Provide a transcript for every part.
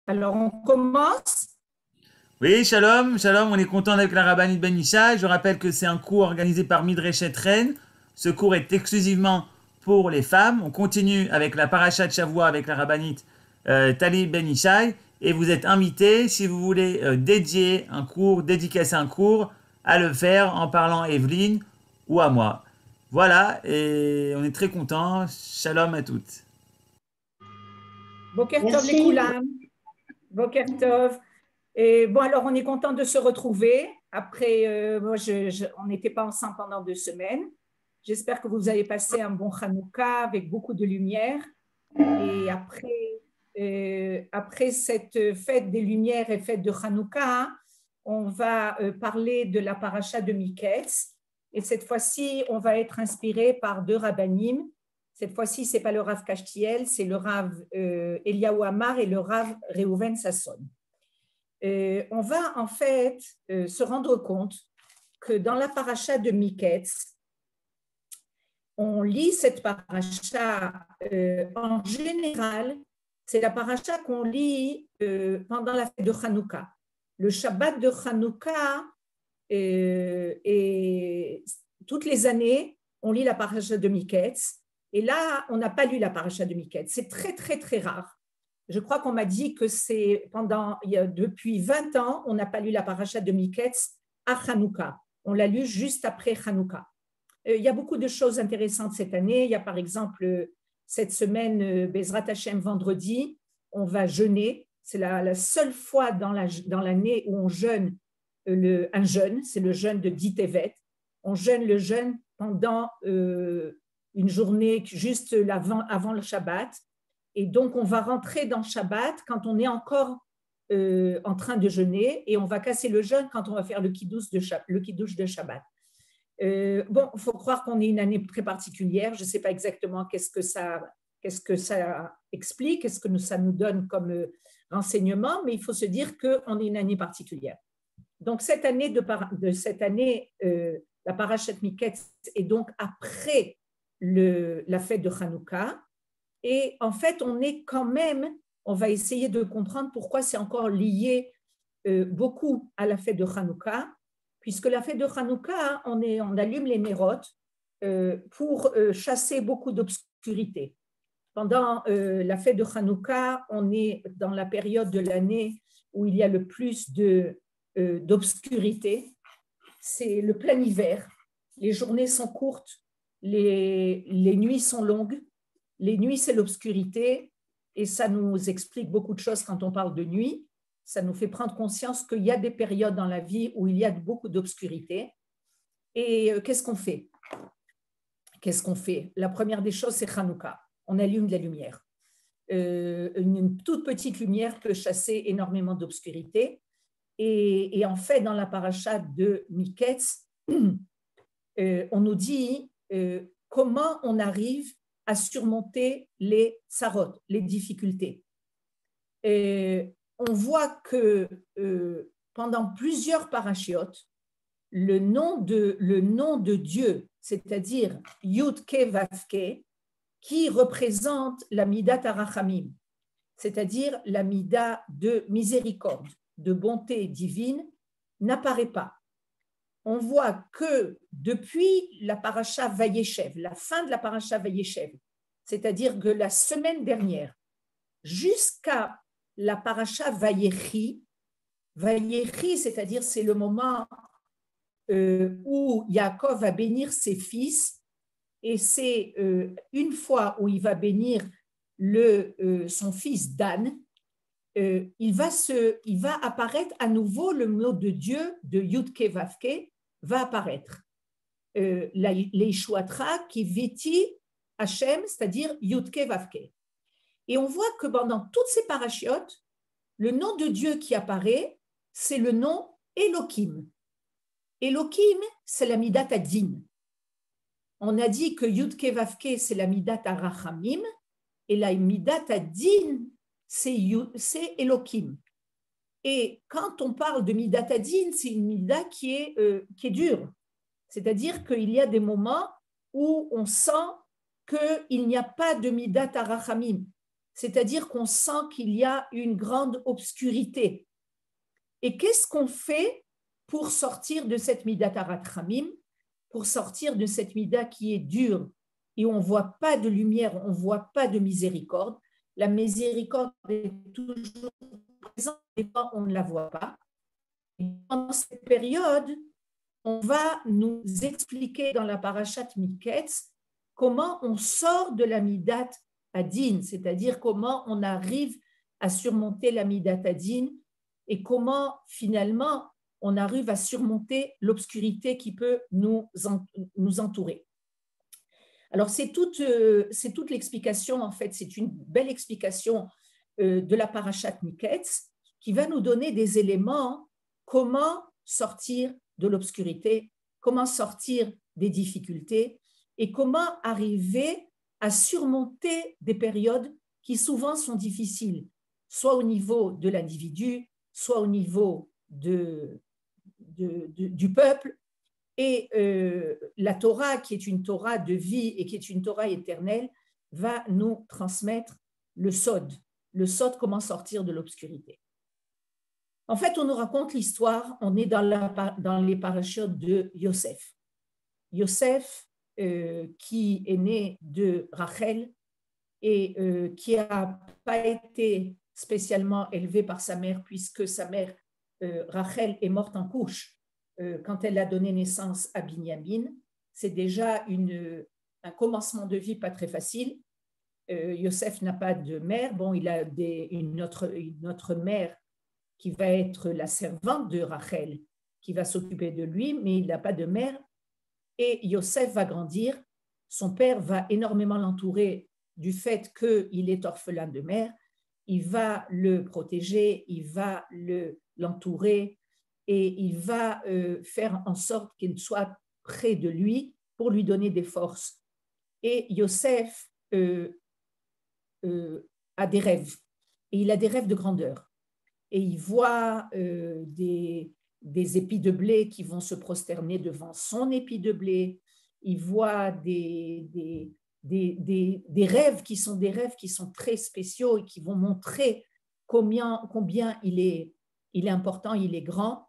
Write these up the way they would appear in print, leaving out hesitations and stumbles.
Alors, on commence. Oui, shalom, shalom, on est content avec la rabbinite Ben Ishai. Je rappelle que c'est un cours organisé par Midreshet Rennes. Ce cours est exclusivement pour les femmes. On continue avec la paracha de Shavua avec la rabbinite Tali Ben Ishai. Et vous êtes invités, si vous voulez dédier un cours, dédicacer un cours, à le faire en parlant à Evelyne ou à moi. Voilà, et on est très contents. Shalom à toutes. Boker Tov les Merci. Koulam. Boker Tov. Et bon, alors, on est content de se retrouver. Après, on n'était pas ensemble pendant 2 semaines. J'espère que vous avez passé un bon Hanouka avec beaucoup de lumière. Et après cette fête des Lumières et fête de Hanouka, on va parler de la paracha de Miketz. Et cette fois-ci, on va être inspiré par deux rabbanim. Cette fois-ci, ce n'est pas le Rav Kashtiel, c'est le Rav Eliaou Amar et le Rav Reuven Sasson. On va en fait se rendre compte que dans la paracha de Miketz, on lit cette paracha en général, c'est la paracha qu'on lit pendant la fête de Hanouka. Le Shabbat de Hanouka, et toutes les années, on lit la paracha de Miketz. Et là, on n'a pas lu la paracha de Miketz. C'est très, très, très rare. Je crois qu'on m'a dit que depuis 20 ans, on n'a pas lu la paracha de Miketz à Hanouka. On l'a lu juste après Hanouka. Il y a beaucoup de choses intéressantes cette année. Il y a par exemple cette semaine, Bezrat Hashem, vendredi, on va jeûner. C'est la seule fois dans l'année où on jeûne un jeûne, c'est le jeûne de Dit Tevet. On jeûne le jeûne pendant une journée juste avant le Shabbat. Et donc, on va rentrer dans Shabbat quand on est encore en train de jeûner et on va casser le jeûne quand on va faire le kiddush de Shabbat. Bon, il faut croire qu'on est une année très particulière. Je ne sais pas exactement qu'est-ce que ça explique, qu'est-ce que ça nous donne comme renseignement, mais il faut se dire qu'on est une année particulière. Donc, cette année, la parashat Miketz est donc après la fête de Hanouka. Et en fait, on va essayer de comprendre pourquoi c'est encore lié beaucoup à la fête de Hanouka, puisque la fête de Hanouka, on allume les mérotes pour chasser beaucoup d'obscurité. Pendant la fête de Hanouka, on est dans la période de l'année où il y a le plus d'obscurité. C'est le plein hiver. Les journées sont courtes, les nuits sont longues. Les nuits, c'est l'obscurité et ça nous explique beaucoup de choses quand on parle de nuit. Ça nous fait prendre conscience qu'il y a des périodes dans la vie où il y a beaucoup d'obscurité. Et qu'est-ce qu'on fait? La première des choses, c'est Hanouka. On allume de la lumière. Une toute petite lumière peut chasser énormément d'obscurité. Et en fait, dans la paracha de Miketz, on nous dit comment on arrive à surmonter les tsarot, les difficultés. On voit que pendant plusieurs parachiotes, le nom de Dieu, c'est-à-dire Yud-Ke Vav-Ke, qui représente la Midat Arachamim, c'est-à-dire la Mida de miséricorde, de bonté divine, n'apparaît pas. On voit que depuis la paracha Vayeshev, la fin de la paracha Vayeshev, c'est-à-dire que la semaine dernière, jusqu'à la paracha Vayechi, c'est-à-dire c'est le moment où Yaakov va bénir ses fils, et c'est une fois où il va bénir son fils Dan, il va apparaître à nouveau le mot de Dieu de Yud-Ke Vav-Ke va apparaître. Leishuatra qui viti Hashem, c'est-à-dire Yud-Ke Vav-Ke. Et on voit que pendant toutes ces parachiotes, le nom de Dieu qui apparaît, c'est le nom Elohim. Elohim, c'est la Midat Adin. On a dit que Yud-Ke Vav-Ke, c'est la Midat Arachamim, et la Midat Adin, c'est Elohim. Et quand on parle de Midat Adin, c'est une Midat qui est dure. C'est-à-dire qu'il y a des moments où on sent qu'il n'y a pas de Midat Arachamim. c'est-à-dire qu'on sent qu'il y a une grande obscurité. Et qu'est-ce qu'on fait pour sortir de cette midat Arat-Ramim, pour sortir de cette mida qui est dure et on ne voit pas de lumière, on ne voit pas de miséricorde. La miséricorde est toujours présente, et on ne la voit pas. Et pendant cette période, on va nous expliquer dans la parashat Miketz comment on sort de la midat Adin, c'est-à-dire comment on arrive à surmonter la midat Adin et comment finalement on arrive à surmonter l'obscurité qui peut nous entourer. Alors c'est toute l'explication, en fait, c'est une belle explication de la parashat Miketz qui va nous donner des éléments comment sortir de l'obscurité, comment sortir des difficultés et comment arriver à surmonter des périodes qui souvent sont difficiles, soit au niveau de l'individu, soit au niveau du peuple. Et la Torah, qui est une Torah de vie et qui est une Torah éternelle, va nous transmettre le sod, comment sortir de l'obscurité. En fait, on nous raconte l'histoire, on est dans les parachutes de Yosef. Yosef, qui est né de Rachel et qui n'a pas été spécialement élevé par sa mère, puisque sa mère, Rachel, est morte en couche quand elle a donné naissance à Binyamin. C'est déjà un commencement de vie pas très facile. Yosef n'a pas de mère. Bon, il a une autre mère qui va être la servante de Rachel, qui va s'occuper de lui, mais il n'a pas de mère. Et Yosef va grandir. Son père va énormément l'entourer du fait qu'il est orphelin de mère. Il va le protéger, il va l'entourer et il va faire en sorte qu'il soit près de lui pour lui donner des forces. Et Yosef a des rêves, et il a des rêves de grandeur. Et il voit des épis de blé qui vont se prosterner devant son épi de blé. Il voit des rêves qui sont très spéciaux et qui vont montrer combien il est important, il est grand.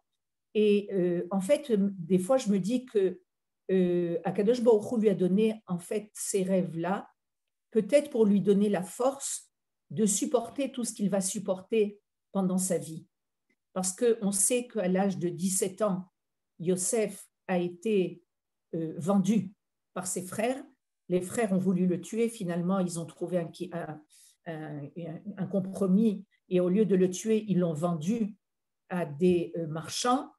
Et en fait, des fois, je me dis que Akadosh Baruch Hu lui a donné en fait ces rêves-là, peut-être pour lui donner la force de supporter tout ce qu'il va supporter pendant sa vie. Parce qu'on sait qu'à l'âge de 17 ans, Yosef a été vendu par ses frères. Les frères ont voulu le tuer. Finalement, ils ont trouvé un compromis et au lieu de le tuer, ils l'ont vendu à des marchands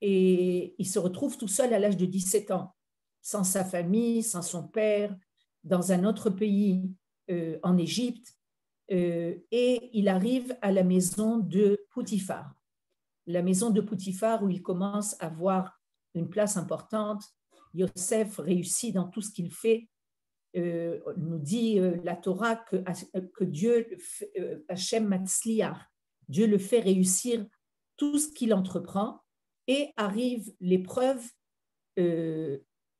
et il se retrouve tout seul à l'âge de 17 ans, sans sa famille, sans son père, dans un autre pays, en Égypte, et il arrive à la maison de Poutifar. La maison de Poutifar où il commence à avoir une place importante. Yosef réussit dans tout ce qu'il fait. Nous dit la Torah que Dieu, Hashem Matzliach, Dieu le fait réussir tout ce qu'il entreprend et arrive l'épreuve.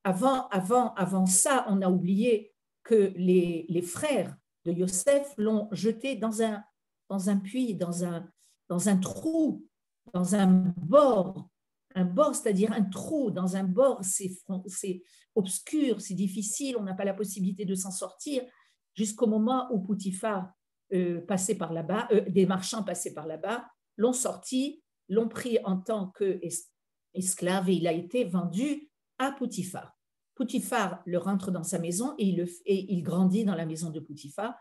Avant ça, on a oublié que les frères de Yosef l'ont jeté dans un puits, dans un trou, dans un bord, c'est-à-dire un trou dans un bord, c'est obscur, c'est difficile, on n'a pas la possibilité de s'en sortir, jusqu'au moment où Poutifar passait par là-bas, des marchands passaient par là-bas, l'ont sorti, l'ont pris en tant qu'esclave et il a été vendu à Poutifar. Poutifar le rentre dans sa maison et il grandit dans la maison de Poutifar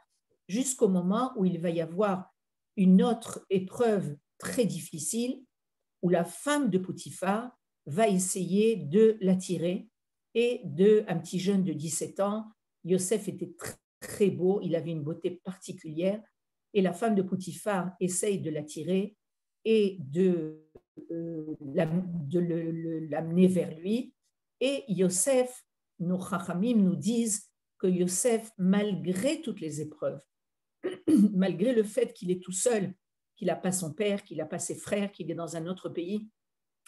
jusqu'au moment où il va y avoir une autre épreuve très difficile où la femme de Poutifar va essayer de l'attirer et un petit jeune de 17 ans, Yosef était très, très beau, il avait une beauté particulière et la femme de Poutifar essaye de l'attirer et de l'amener vers lui. Et Yosef, nos Chachamim nous disent que Yosef, malgré toutes les épreuves, malgré le fait qu'il est tout seul, qu'il n'a pas son père, qu'il n'a pas ses frères, qu'il est dans un autre pays,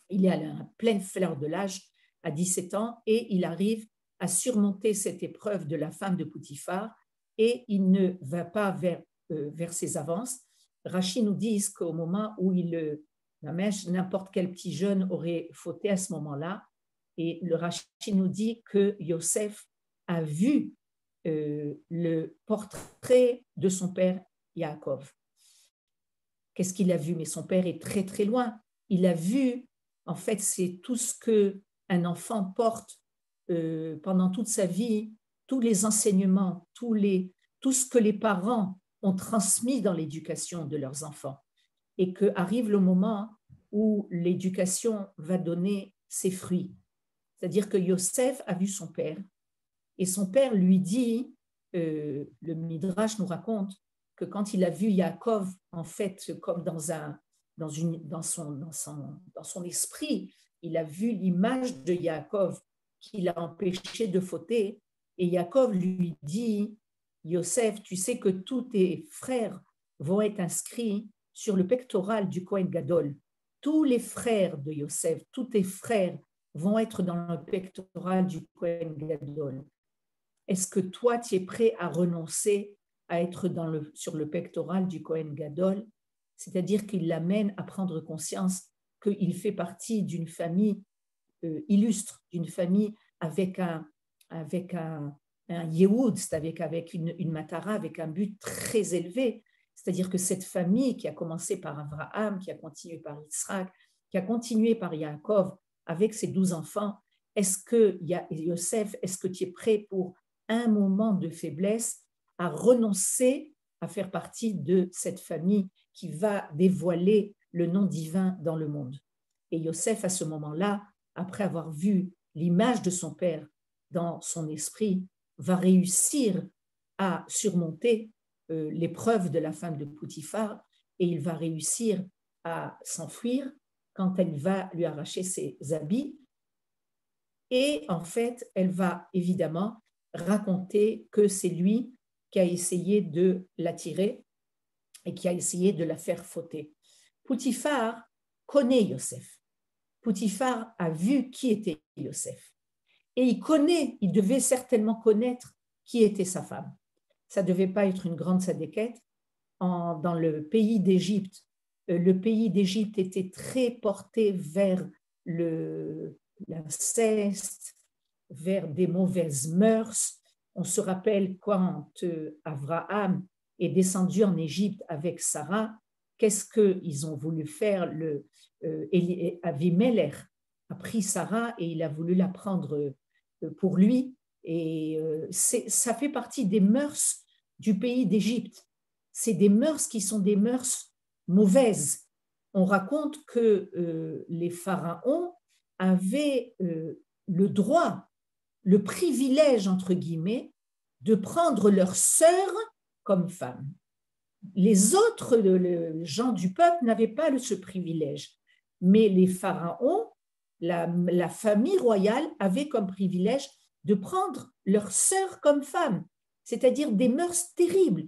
il est à la pleine fleur de l'âge, à 17 ans, et il arrive à surmonter cette épreuve de la femme de Poutifar, et il ne va pas vers vers ses avances. Rachi nous dit qu'au moment où n'importe quel petit jeune aurait fauté à ce moment-là, et le Rachi nous dit que Yosef a vu le portrait de son père Yaakov. Qu'est-ce qu'il a vu? Mais son père est très très loin. Il a vu, en fait, c'est tout ce qu'un enfant porte pendant toute sa vie, tous les enseignements, tout ce que les parents ont transmis dans l'éducation de leurs enfants. Et qu'arrive le moment où l'éducation va donner ses fruits. C'est-à-dire que Yosef a vu son père, et son père lui dit, le Midrash nous raconte, que quand il a vu Yaakov, en fait, comme dans son esprit, il a vu l'image de Yaakov qui l'a empêché de fauter. Et Yaakov lui dit, Yosef, tu sais que tous tes frères vont être inscrits sur le pectoral du Kohen Gadol. Tous les frères de Yosef, tous tes frères vont être dans le pectoral du Kohen Gadol. Est-ce que toi, tu es prêt à renoncer à être sur le pectoral du Kohen Gadol? C'est-à-dire qu'il l'amène à prendre conscience qu'il fait partie d'une famille illustre, d'une famille avec un Yehoud, c'est avec une matara, avec un but très élevé. C'est-à-dire que cette famille qui a commencé par Abraham, qui a continué par Yitzhak, qui a continué par Yaakov, avec ses 12 enfants, est-ce que Yosef, est-ce que tu es prêt pour un moment de faiblesse à renoncer à faire partie de cette famille qui va dévoiler le nom divin dans le monde? Et Yosef, à ce moment-là, après avoir vu l'image de son père dans son esprit, va réussir à surmonter l'épreuve de la femme de Potiphar, et il va réussir à s'enfuir quand elle va lui arracher ses habits. Et en fait, elle va évidemment raconter que c'est lui qui a essayé de l'attirer et qui a essayé de la faire fauter. Potiphar connaît Yosef. Potiphar a vu qui était Yosef. Et il devait certainement connaître qui était sa femme. Ça ne devait pas être une grande sadéquette. Dans le pays d'Égypte, était très porté vers l'inceste, vers des mauvaises mœurs. On se rappelle quand Abraham est descendu en Égypte avec Sarah, qu'est-ce qu'ils ont voulu faire? Avimelech a pris Sarah et il a voulu la prendre pour lui. Et ça fait partie des mœurs du pays d'Égypte. C'est des mœurs qui sont des mœurs mauvaises. On raconte que les pharaons avaient le droit, le privilège, entre guillemets, de prendre leur sœur comme femme. Les autres gens du peuple n'avaient pas ce privilège. Mais les pharaons, la famille royale, avait comme privilège de prendre leur sœur comme femme, c'est-à-dire des mœurs terribles.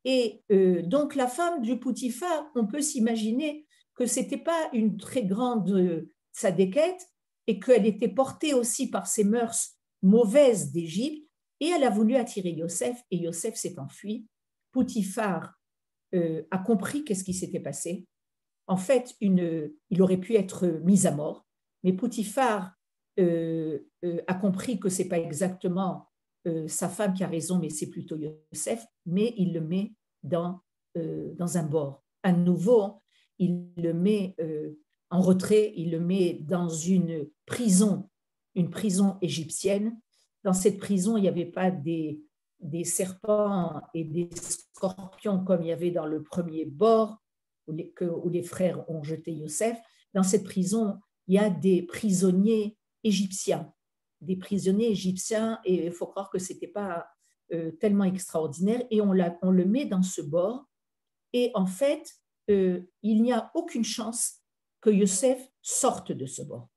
Et donc la femme du Potiphar, on peut s'imaginer que ce n'était pas une très grande sadéquette et qu'elle était portée aussi par ces mœurs mauvaises d'Égypte, et elle a voulu attirer Yosef, et Yosef s'est enfui. Potiphar a compris qu'est-ce qui s'était passé. En fait, il aurait pu être mis à mort, mais Potiphar a compris que ce n'est pas exactement sa femme qui a raison, mais c'est plutôt Yosef, mais il le met dans un bord. À nouveau, il le met en retrait, il le met dans une prison égyptienne. Dans cette prison, il n'y avait pas des serpents et des scorpions comme il y avait dans le premier bord où les frères ont jeté Yosef. Dans cette prison, il y a des prisonniers égyptiens. Et il faut croire que ce n'était pas tellement extraordinaire. Et on le met dans ce bord. Et en fait, il n'y a aucune chance que Yosef sorte de ce bord.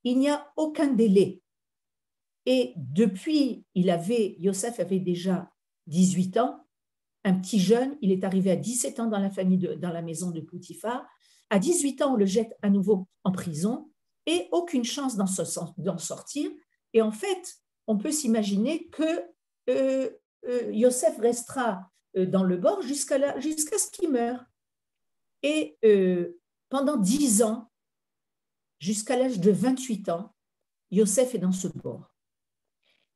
Il n'y a aucun délai. Et depuis, Yosef avait déjà 18 ans, un petit jeune, il est arrivé à 17 ans dans la maison de Potiphar. À 18 ans, on le jette à nouveau en prison et aucune chance d'en sortir. Et en fait, on peut s'imaginer que Yosef restera dans le bord jusqu'à ce qu'il meure. Et pendant 10 ans, jusqu'à l'âge de 28 ans, Yosef est dans ce bord.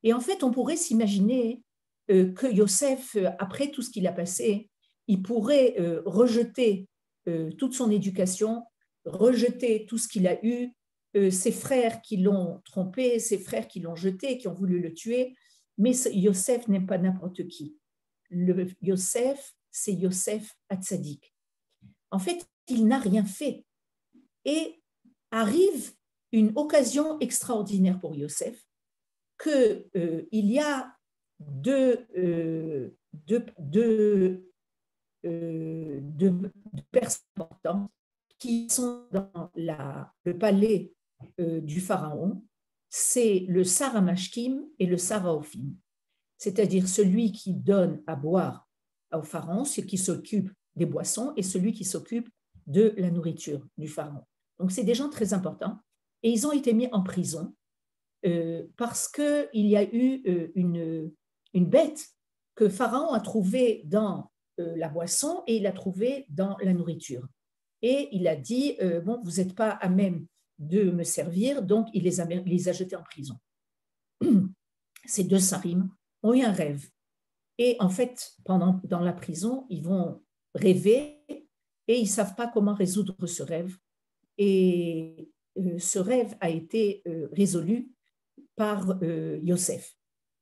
Et en fait, on pourrait s'imaginer que Yosef, après tout ce qu'il a passé, il pourrait rejeter toute son éducation, rejeter tout ce qu'il a eu, ses frères qui l'ont trompé, ses frères qui l'ont jeté, qui ont voulu le tuer. Mais Yosef n'est pas n'importe qui. Yosef, c'est Yosef Hatzadik. En fait, il n'a rien fait. Et arrive une occasion extraordinaire pour Yosef, qu'il y a deux personnes importantes qui sont dans le palais du pharaon, c'est le Sar HaMashkim et le Sar HaOfim, c'est-à-dire celui qui donne à boire au pharaon, celui qui s'occupe des boissons et celui qui s'occupe de la nourriture du pharaon. Donc, c'est des gens très importants et ils ont été mis en prison parce qu'il y a eu une bête que Pharaon a trouvée dans la boisson et il l'a trouvée dans la nourriture. Et il a dit, bon, vous n'êtes pas à même de me servir, donc il les a jetés en prison. Ces deux sarim ont eu un rêve. Et en fait, dans la prison, ils vont rêver et ils ne savent pas comment résoudre ce rêve. Et ce rêve a été résolu par Yosef.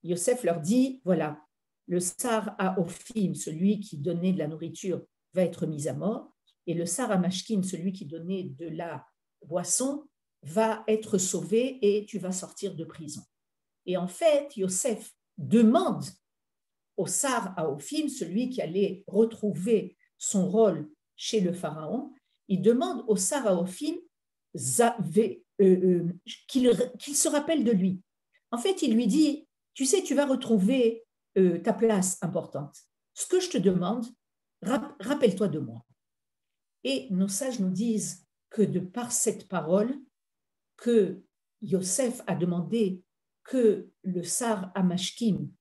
Yosef leur dit, voilà, le Sar HaOfim, celui qui donnait de la nourriture, va être mis à mort, et le Sar HaMashkim, celui qui donnait de la boisson, va être sauvé et tu vas sortir de prison. Et en fait, Yosef demande au Sar HaOfim, celui qui allait retrouver son rôle chez le pharaon, il demande au Sar HaOfim qu'il se rappelle de lui. En fait, il lui dit, tu sais, tu vas retrouver ta place importante. Ce que je te demande, rappelle-toi de moi. Et nos sages nous disent que de par cette parole, que Yosef a demandé que le Sar HaMashkim,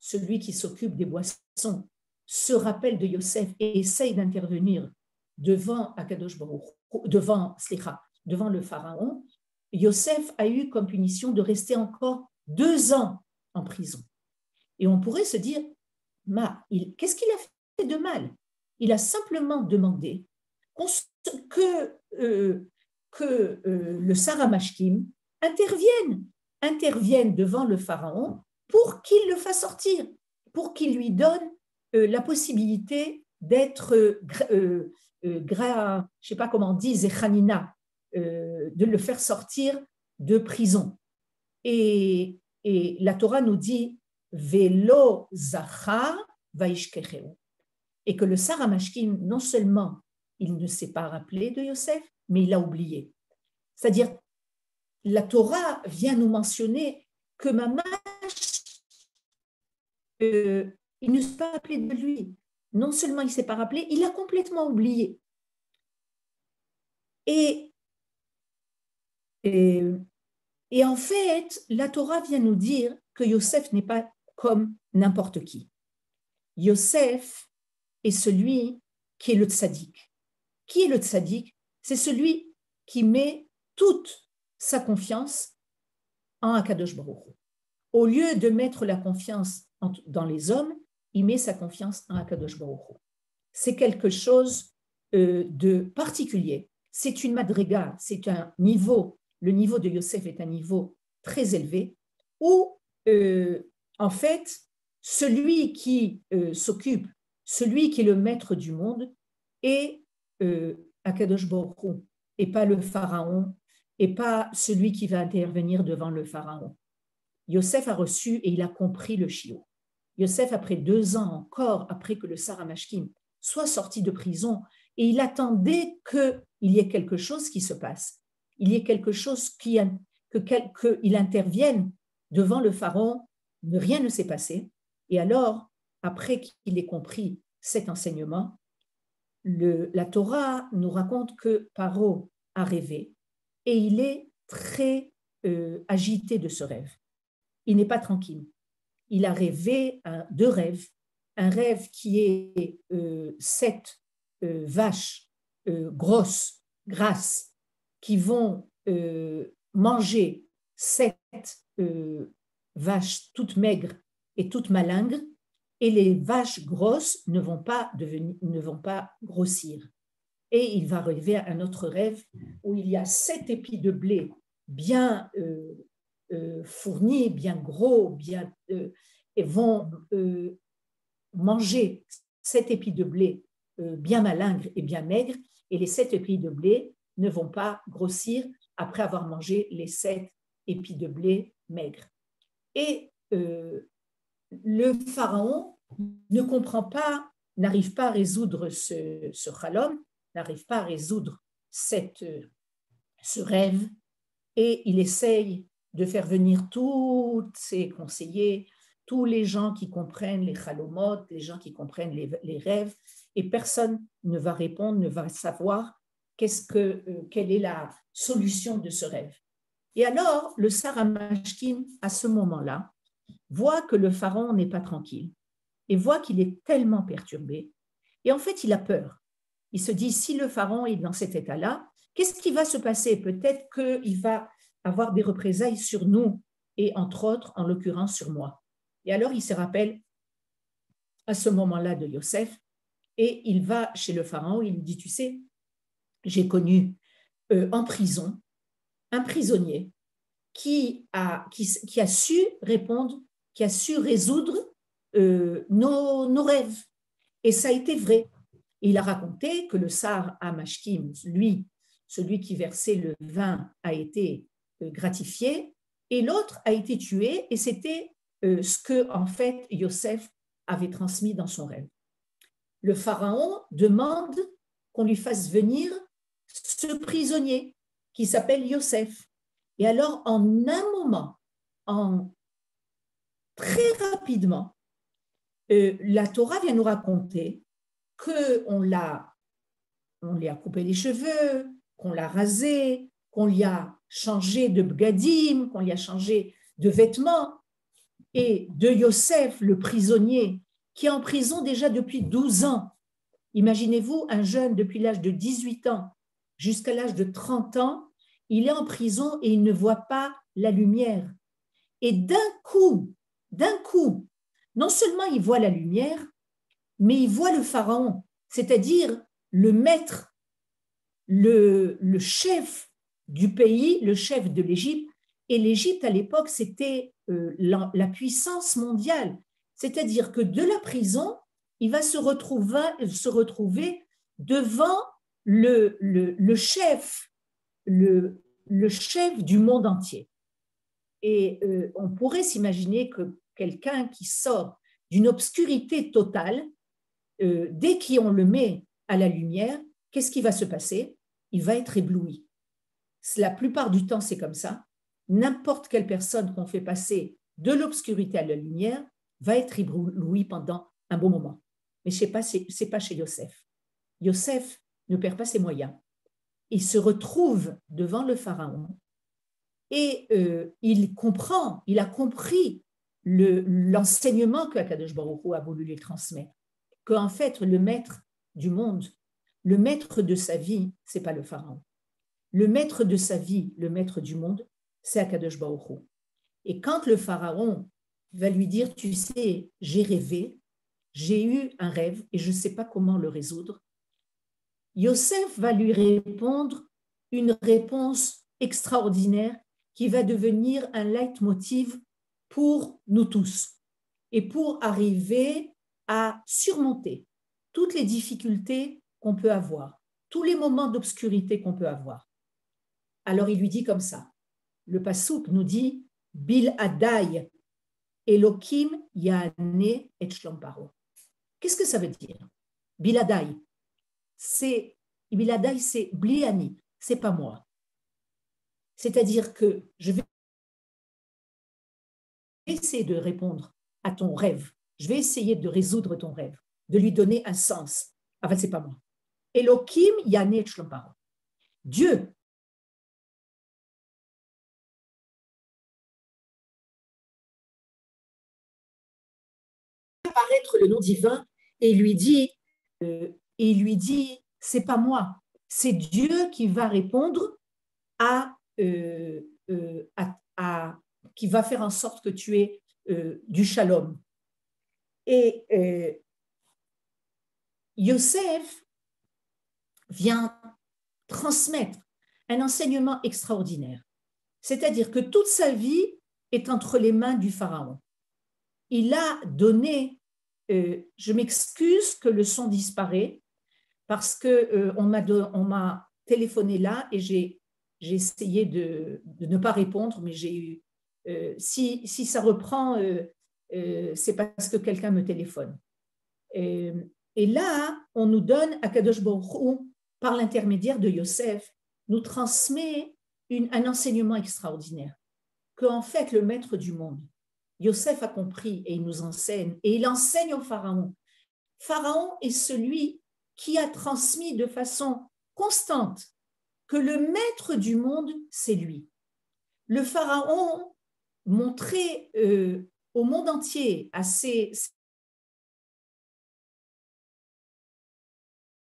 celui qui s'occupe des boissons, se rappelle de Yosef et essaye d'intervenir devant Akadosh Baruch Hu, devant le pharaon. Yosef a eu comme punition de rester encore 2 ans en prison. Et on pourrait se dire, qu'est-ce qu'il a fait de mal? Il a simplement demandé que le Sar HaMashkim intervienne devant le pharaon pour qu'il le fasse sortir, pour qu'il lui donne la possibilité d'être, je ne sais pas comment on dit, Zechanina, de le faire sortir de prison. Et la Torah nous dit Velo Zachar Vaishkecheu, et que le Sar HaMashkim, non seulement il ne s'est pas rappelé de Yosef, mais il l'a oublié. C'est-à-dire, la Torah vient nous mentionner que Mamash, il ne s'est pas rappelé de lui. Non seulement il ne s'est pas rappelé, il l'a complètement oublié. Et en fait, la Torah vient nous dire que Yosef n'est pas comme n'importe qui. Yosef est celui qui est le tzaddik. Qui est le tzaddik? C'est celui qui met toute sa confiance en Akadosh Baruch Hu. Au lieu de mettre la confiance dans les hommes, il met sa confiance en Akadosh Baruch Hu. C'est quelque chose de particulier. C'est une madriga, c'est un niveau. Le niveau de Yosef est un niveau très élevé où, en fait, celui qui s'occupe, celui qui est le maître du monde est Akadosh Baruch Hu, et pas le pharaon, et pas celui qui va intervenir devant le pharaon. Yosef a reçu et il a compris le shiur. Yosef, après 2 ans encore, après que le Sar HaMashkim soit sorti de prison, et il attendait qu'il y ait quelque chose qui se passe, il y ait quelque chose qu'il intervienne devant le pharaon, rien ne s'est passé. Et alors, après qu'il ait compris cet enseignement, la Torah nous raconte que Paro a rêvé et il est très agité de ce rêve. Il n'est pas tranquille. Il a rêvé 2 rêves un rêve qui est 7 vaches grosses, grasses, qui vont manger 7 vaches toutes maigres et toutes malingres, et les vaches grosses ne vont pas grossir. Et il va rêver un autre rêve où il y a 7 épis de blé bien fournis, bien gros, et vont manger 7 épis de blé bien malingres et bien maigres, et les 7 épis de blé ne vont pas grossir après avoir mangé les 7 épis de blé maigres. Et le pharaon ne comprend pas, n'arrive pas à résoudre ce chalom, n'arrive pas à résoudre ce rêve, et il essaye de faire venir tous ses conseillers, tous les gens qui comprennent les chalomot, les gens qui comprennent les rêves, et personne ne va répondre, ne va savoir quelle est la solution de ce rêve. Et alors, le Sar HaMashkim, à ce moment-là, voit que le pharaon n'est pas tranquille et voit qu'il est tellement perturbé. Et en fait, il a peur. Il se dit, si le pharaon est dans cet état-là, qu'est-ce qui va se passer? Peut-être qu'il va avoir des représailles sur nous et entre autres, en l'occurrence, sur moi. Et alors, il se rappelle à ce moment-là de Yosef et il va chez le pharaon, il lui dit, tu sais, j'ai connu en prison un prisonnier qui a su répondre, qui a su résoudre nos rêves. Et ça a été vrai. Et il a raconté que le Sar HaMashkim, lui, celui qui versait le vin, a été gratifié, et l'autre a été tué, et c'était ce que, en fait, Yosef avait transmis dans son rêve. Le pharaon demande qu'on lui fasse venir ce prisonnier qui s'appelle Yosef. Et alors, en un moment, très rapidement, la Torah vient nous raconter qu'on lui a coupé les cheveux, qu'on l'a rasé, qu'on lui a changé de bgadim, qu'on lui a changé de vêtements. Et de Yosef, le prisonnier, qui est en prison déjà depuis 12 ans. Imaginez-vous un jeune depuis l'âge de 18 ans jusqu'à l'âge de 30 ans, il est en prison et il ne voit pas la lumière. Et d'un coup, non seulement il voit la lumière, mais il voit le pharaon, c'est-à-dire le maître, le chef du pays, le chef de l'Égypte. Et l'Égypte, à l'époque, c'était la puissance mondiale. C'est-à-dire que de la prison, il va se retrouver devant le chef du monde entier. Et on pourrait s'imaginer que quelqu'un qui sort d'une obscurité totale, dès qu'on le met à la lumière, qu'est-ce qui va se passer? Il va être ébloui. La plupart du temps, c'est comme ça. N'importe quelle personne qu'on fait passer de l'obscurité à la lumière va être ébloui pendant un bon moment. Mais ce n'est pas chez Yosef. Yosef ne perd pas ses moyens. Il se retrouve devant le pharaon et il a compris l'enseignement que Akadosh Baruch Hu a voulu lui transmettre. Qu'en fait, le maître du monde, le maître de sa vie, ce n'est pas le pharaon. Le maître de sa vie, le maître du monde, c'est Akadosh Baruch Hu. Et quand le pharaon va lui dire, tu sais, j'ai rêvé, j'ai eu un rêve et je ne sais pas comment le résoudre, Yosef va lui répondre une réponse extraordinaire qui va devenir un leitmotiv pour nous tous et pour arriver à surmonter toutes les difficultés qu'on peut avoir, tous les moments d'obscurité qu'on peut avoir. Alors il lui dit comme ça, le passouk nous dit « Bil Adai Elokim Yane et Shlom Paro ». Qu'est-ce que ça veut dire? Bil Adai, c'est Bliani, c'est pas moi. C'est-à-dire que je vais essayer de répondre à ton rêve, je vais essayer de résoudre ton rêve, de lui donner un sens. En fait, c'est pas moi. Elokim Yane et Shlom Paro. Dieu apparaître le nom divin et il lui dit, c'est pas moi, c'est Dieu qui va répondre qui va faire en sorte que tu aies du shalom. Et Yosef vient transmettre un enseignement extraordinaire. C'est-à-dire que toute sa vie est entre les mains du Pharaon. Il a donné, je m'excuse que le son disparaît, parce qu'on m'a téléphoné là et j'ai essayé de ne pas répondre, mais j'ai eu, si ça reprend, c'est parce que quelqu'un me téléphone. Et là, on nous donne, Akadosh Baruch Hu, par l'intermédiaire de Yosef, nous transmet un enseignement extraordinaire, qu'en fait, le maître du monde, Yosef a compris et il nous enseigne, et il enseigne au Pharaon. Pharaon est celui qui a transmis de façon constante que le maître du monde, c'est lui. Le Pharaon montrait au monde entier, à ses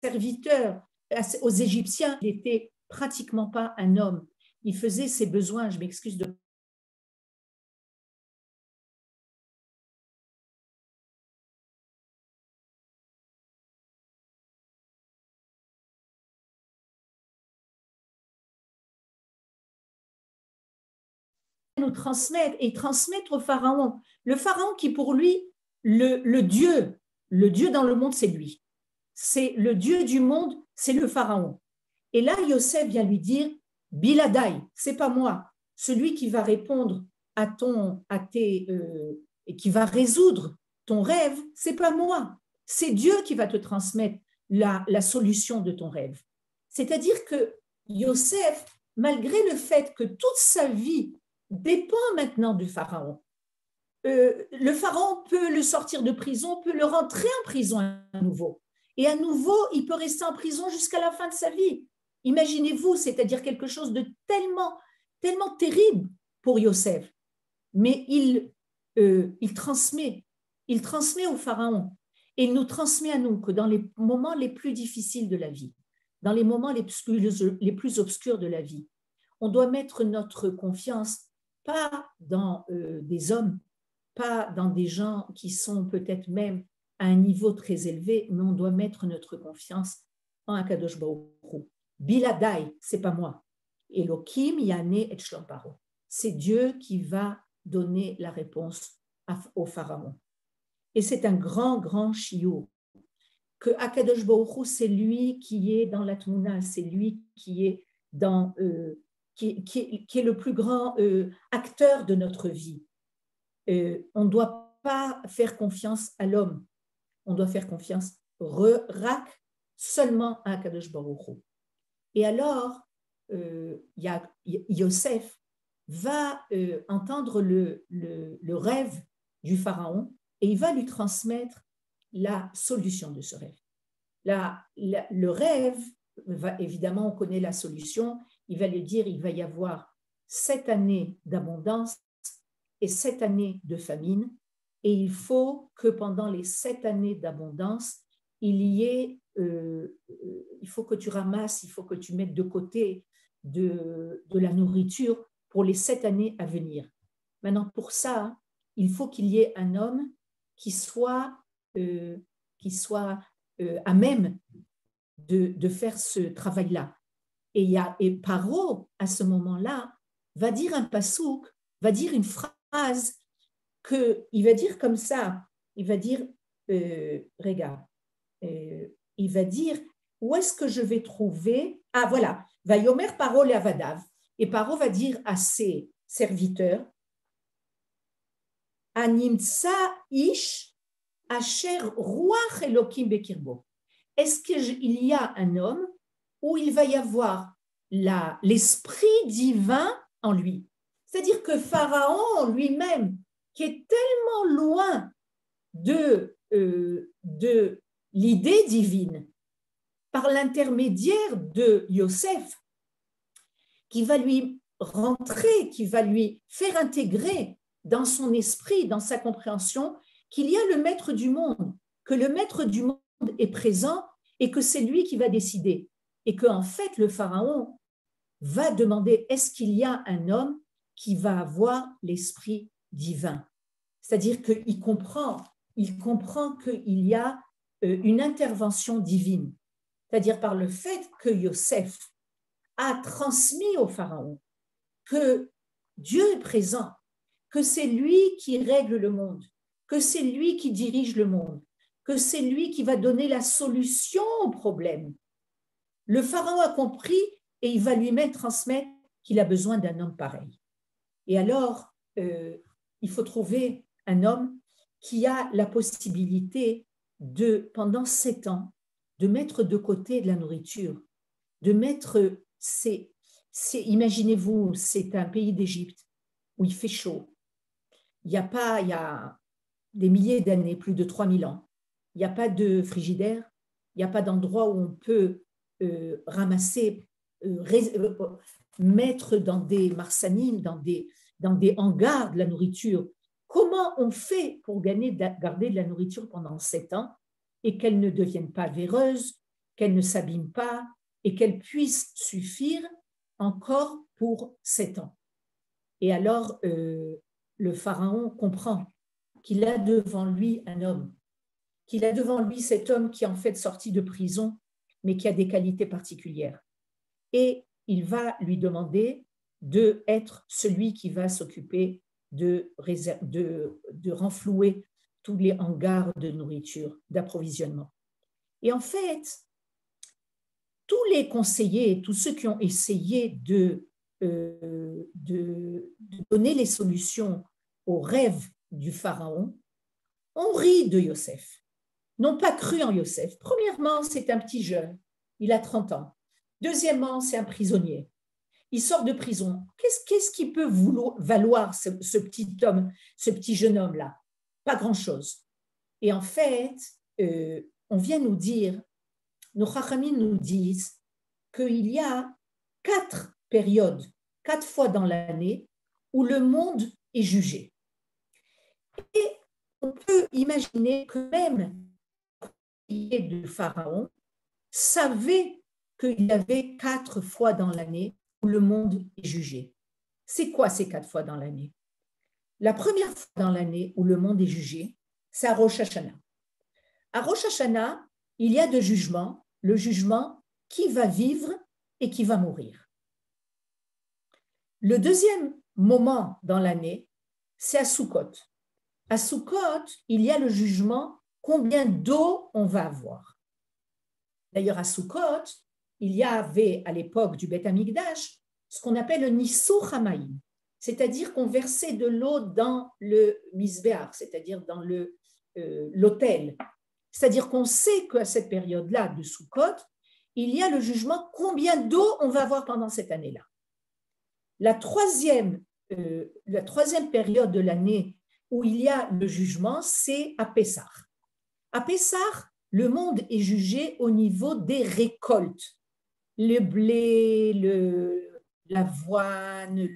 serviteurs, aux Égyptiens, il n'était pratiquement pas un homme. Il faisait ses besoins, je m'excuse de nous transmettre et transmettre au Pharaon. Le Pharaon qui pour lui, le Dieu dans le monde, c'est lui. C'est le Dieu du monde, c'est le Pharaon. Et là, Yosef vient lui dire, Biladai, c'est pas moi, celui qui va répondre et qui va résoudre ton rêve, c'est pas moi, c'est Dieu qui va te transmettre la solution de ton rêve. C'est-à-dire que Yosef, malgré le fait que toute sa vie dépend maintenant du Pharaon, le Pharaon peut le sortir de prison, peut le rentrer en prison à nouveau. Et à nouveau, il peut rester en prison jusqu'à la fin de sa vie. Imaginez-vous, c'est-à-dire quelque chose de tellement terrible pour Yosef. Mais il transmet au Pharaon et il nous transmet à nous que dans les moments les plus difficiles de la vie, dans les moments les plus obscurs de la vie, on doit mettre notre confiance pas dans des hommes, pas dans des gens qui sont peut-être même à un niveau très élevé, mais on doit mettre notre confiance en Akadosh Baruch Hu. Biladai, c'est pas moi. Elohim Yane et Shlom Paro. C'est Dieu qui va donner la réponse au Pharaon. Et c'est un grand chiyur. Que Akadosh Baruch Hu, c'est lui qui est dans la Tmouna, c'est lui qui est qui est le plus grand acteur de notre vie. On ne doit pas faire confiance à l'homme, on doit faire confiance seulement à Akadosh Baruch Hu. Et alors, Yosef va entendre le rêve du Pharaon et il va lui transmettre la solution de ce rêve. Le rêve, évidemment, on connaît la solution, il va lui dire, il va y avoir 7 années d'abondance et 7 années de famine, et il faut que pendant les 7 années d'abondance, il faut que tu ramasses, il faut que tu mettes de côté de la nourriture pour les 7 années à venir. Maintenant, pour ça, il faut qu'il y ait un homme qui soit à même de faire ce travail-là. Et Paro, à ce moment-là, va dire un pasouk, va dire une phrase qu'il va dire comme ça, il va dire, regarde, il va dire, où est-ce que je vais trouver, ah voilà, va yomer Paro le avadav, et Paro va dire à ses serviteurs, Animtsa ish asher ruach elokim bekirbo. Est-ce qu'il y a un homme où il va y avoir l'esprit divin en lui? C'est-à-dire que Pharaon lui-même, qui est tellement loin de l'idée divine, par l'intermédiaire de Yosef, qui va lui rentrer, qui va lui faire intégrer dans son esprit, dans sa compréhension, qu'il y a le maître du monde, que le maître du monde est présent et que c'est lui qui va décider. Et qu'en fait, le pharaon va demander, est-ce qu'il y a un homme qui va avoir l'esprit divin? C'est-à-dire qu'il comprend qu'il y a une intervention divine. C'est-à-dire par le fait que Yosef a transmis au pharaon que Dieu est présent, que c'est lui qui règle le monde, que c'est lui qui dirige le monde, que c'est lui qui va donner la solution au problème. Le pharaon a compris et il va lui-même transmettre qu'il a besoin d'un homme pareil. Et alors, il faut trouver un homme qui a la possibilité de, pendant 7 ans, de mettre de côté de la nourriture, de mettre, imaginez-vous, c'est un pays d'Égypte où il fait chaud. Il y a des milliers d'années, plus de 3000 ans. Il n'y a pas de frigidaire, il n'y a pas d'endroit où on peut ramasser, mettre dans des marsanines, dans des hangars de la nourriture. Comment on fait pour garder de la nourriture pendant 7 ans et qu'elle ne devienne pas véreuse, qu'elle ne s'abîme pas et qu'elle puisse suffire encore pour 7 ans? Et alors, le pharaon comprend qu'il a devant lui un homme, qu'il a devant lui cet homme qui est en fait sorti de prison, mais qui a des qualités particulières. Et il va lui demander d'être celui qui va s'occuper de renflouer tous les hangars de nourriture, d'approvisionnement. Et en fait, tous les conseillers, tous ceux qui ont essayé de donner les solutions aux rêves du pharaon ont ri de Yosef, n'ont pas cru en Yosef. Premièrement, c'est un petit jeune, il a 30 ans. Deuxièmement, c'est un prisonnier. Il sort de prison. Qu'est-ce qui peut valoir ce petit homme, ce petit jeune homme-là? Pas grand-chose. Et en fait, on vient nous dire, nos chachamim nous disent qu'il y a 4 périodes, 4 fois dans l'année où le monde est jugé. Et on peut imaginer que même le pharaon savait qu'il y avait 4 fois dans l'année où le monde est jugé. C'est quoi ces 4 fois dans l'année? La première fois dans l'année où le monde est jugé, c'est à Rosh Hashanah. À Rosh Hashanah, il y a 2 jugements, le jugement qui va vivre et qui va mourir. Le deuxième moment dans l'année, c'est à Sukkot. À Sukkot, il y a le jugement combien d'eau on va avoir. D'ailleurs, à Sukkot, il y avait à l'époque du Beth Amikdash ce qu'on appelle le Nissur Hamaim, c'est-à-dire qu'on versait de l'eau dans le Mizbeach, c'est-à-dire dans l'autel. C'est-à-dire qu'on sait qu'à cette période-là de Sukkot, il y a le jugement combien d'eau on va avoir pendant cette année-là. La troisième période de l'année où il y a le jugement, c'est à Pessah. À Pessah, le monde est jugé au niveau des récoltes. Le blé, l'avoine,